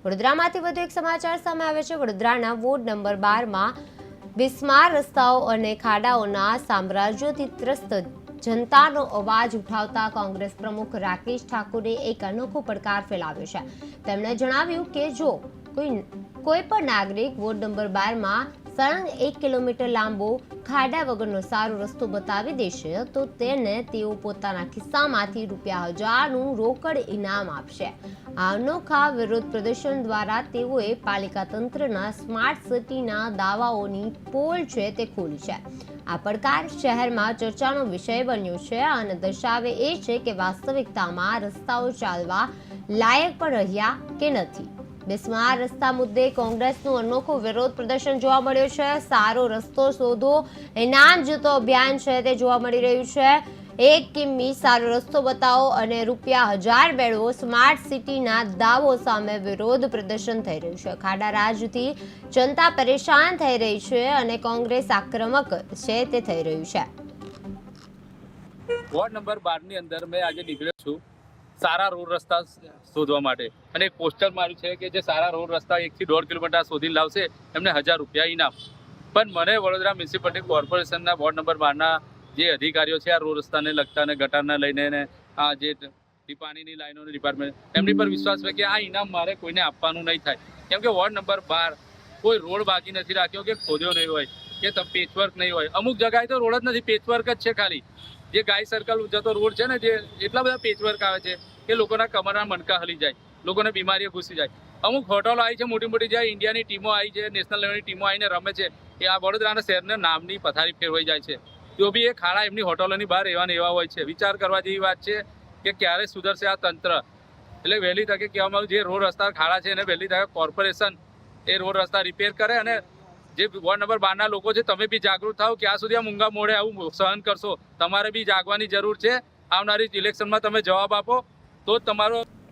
વડોદરામાંથી વધુ એક સમાચાર સામે આવે છે। વડોદરાના વોર્ડ નંબર 12 માં બિસ્માર રસ્તાઓ અને ખાડાઓના સામ્રાજ્યોથી ત્રસ્ત જનતાનો અવાજ ઉઠાવતા કોંગ્રેસ પ્રમુખ રાકેશ ઠાકુરે એક અનોખો પડકાર ફેલાવ્યો છે। તેમણે જણાવ્યું કે જો કોઈ પણ નાગરિક વોર્ડ નંબર 12 માં સળંગ 1 કિલોમીટર લાંબો ખાડા વગરનો સારો રસ્તો બતાવી દેશે તો તેને તેઓ પોતાના ખિસ્સામાંથી ₹1000નું રોકડ ઇનામ આપશે। આ અનોખા વિરોધ પ્રદર્શન દ્વારા તેઓએ પાલિકા તંત્રના સ્માર્ટ સિટીના દાવાઓની પોલ છે તે ખોલી છે। આ પડકાર શહેરમાં ચર્ચાનો વિષય બન્યો છે અને દર્શાવે એ છે કે વાસ્તવિકતામાં રસ્તાઓ ચાલવા લાયક પણ રહ્યા કે નથી। બિસ્માર રસ્તા મુદ્દે કોંગ્રેસનું અનોખું વિરોધ પ્રદર્શન જોવા મળ્યું છે। સારો રસ્તો શોધો ઇનામ જીતો અભિયાન છે તે જોવા મળી રહ્યું છે। 1 કિમી સારો રસ્તો બતાવો અને ₹1000 મેળવો સ્માર્ટ સિટીના દાવો સામે વિરોધ પ્રદર્શન થઈ રહ્યું છે। ખાડા રાજથી જનતા પરેશાન થઈ રહી છે અને કોંગ્રેસ આક્રમક છે તે થઈ રહ્યું છે। વોર્ડ નંબર 12 ની અંદર મેં આજે નીકળ્યો છું સારા રોડ રસ્તા શોધવા માટે અને એક પોસ્ટર માર્યું છે કે જે સારા રોડ રસ્તા 1 થી 1.5 કિલોમીટર શોધીને લાવશે એમને ₹1000 ઇનામ। પણ મને વડોદરા મ્યુનિસિપલ કોર્પોરેશનના વોર્ડ નંબર 12ના જે અધિકારીઓ છે આ રોડ રસ્તાને લગતા અને ગટરના લઈને આ જે પાણીની લાઈનોની ડિપાર્ટમેન્ટ એમની પર વિશ્વાસ છે કે આ ઇનામ મારે કોઈને આપવાનું નહીં થાય, કેમ કે વોર્ડ નંબર 12 કોઈ રોડ બાકી નથી રાખ્યો કે ખોદ્યો નહીં હોય કે પેચવર્ક નહીં હોય। અમુક જગ્યાએ તો રોડ જ નથી, પેચવર્ક જ છે ખાલી। જે ગાય સર્કલ જતો રોડ છે ને જે એટલા બધા પેચવર્ક આવે છે કે લોકોના કમરના મણકા હલી જાય, લોકોને બીમારીઓ ઘૂસી જાય। અમુક હોટલો આવી છે મોટી મોટી, જ્યાં ઇન્ડિયાની ટીમો આવી છે, નેશનલ લેવલની ટીમો આવીને રમે છે, એ આ વડોદરાના શહેરના નામની પથારી ફેરવાઈ જાય છે। તો બી એ ખાડા એમની હોટલોની બહાર એવા ને એવા હોય છે। વિચાર કરવા જેવી વાત છે કે ક્યારે સુધરશે આ તંત્ર। એટલે વહેલી તકે કહેવામાં આવ્યું જે રોડ રસ્તા ખાડા છે એને વહેલી તકે કોર્પોરેશન એ રોડ રસ્તા રિપેર કરે અને જે વોર્ડ નંબર 12ના લોકો છે તમે બી જાગૃત થાઓ। ક્યાં સુધી આ મૂંગા મોઢે આવું સહન કરશો? તમારે બી જાગવાની જરૂર છે। આવનારી ઇલેક્શનમાં તમે જવાબ આપો તો જ તમારો